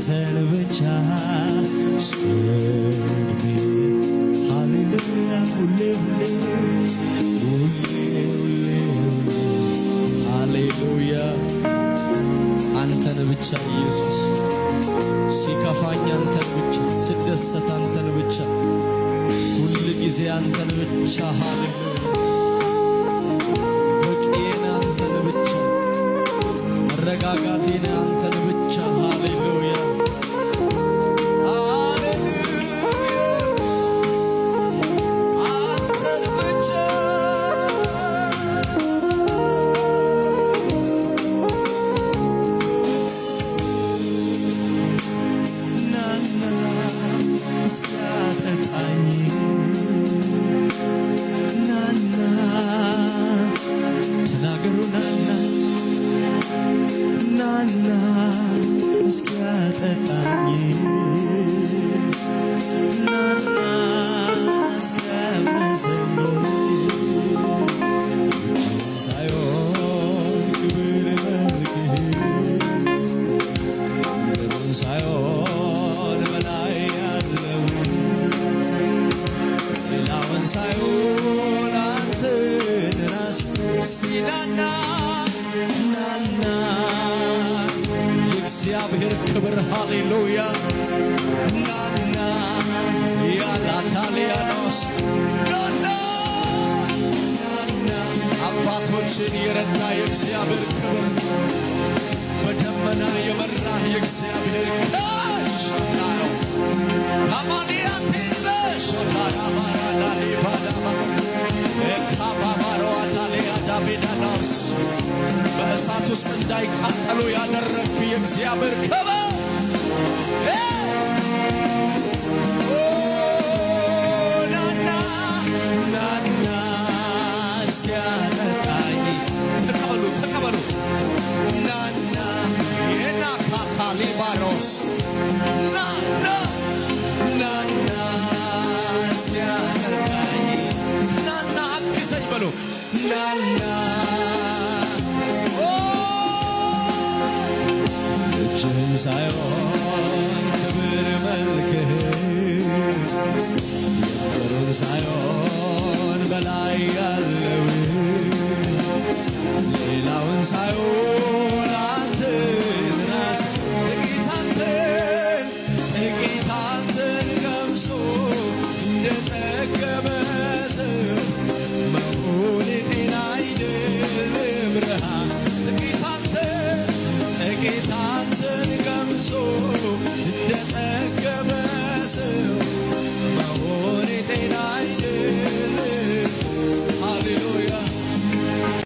አንተን ብቻ ስርቤ ሃሌሉያ ሁሌ ሁሌ ሃሌሉያ አንተን ብቻ ኢየሱስ ሲከፋኝ አንተን ብቻ ስደሰት አንተን ብቻ ሁል ጊዜ አንተን ብቻ ሃሌሉያ በቂና አንተን ብቻ መረጋጋቴና አንተን ብቻ ሃሌሉያ የእግዚአብሔር ክብር ሃሌሉያ ናና ያላታሊያኖስ ናና አባቶችን የረዳ የእግዚአብሔር ክብር በደመና የመራ የእግዚአብሔር ካሽታዮ ካማሊያቲነሽ ታራማራዳሊ ባዳማ ካባባሮአታሊያ ዳቢዳናስ በእሳት ውስጥ እንዳይቃጠሉ ያደረግክ የእግዚአብሔር ክብር ናና ናና እስኪያጠጣኝ ተቀበሉ ተቀበሉ ናና የናካታሊ ባሮስ ናና ናና እስኪያጠጣኝ ናና አግዘኝ በሉ ናና እጅህን ሳይሆን ክብር መልክህ የክብሩን ሳይሆን በላይ ያለው ሌላውን ሳይሆን አንተን ራስ ጥቂት አንተን ቀምሶ እንደጠገበ ሰው መሆን ጤና አይደለም ረሃ ጥቂት አንተን ቀምሶ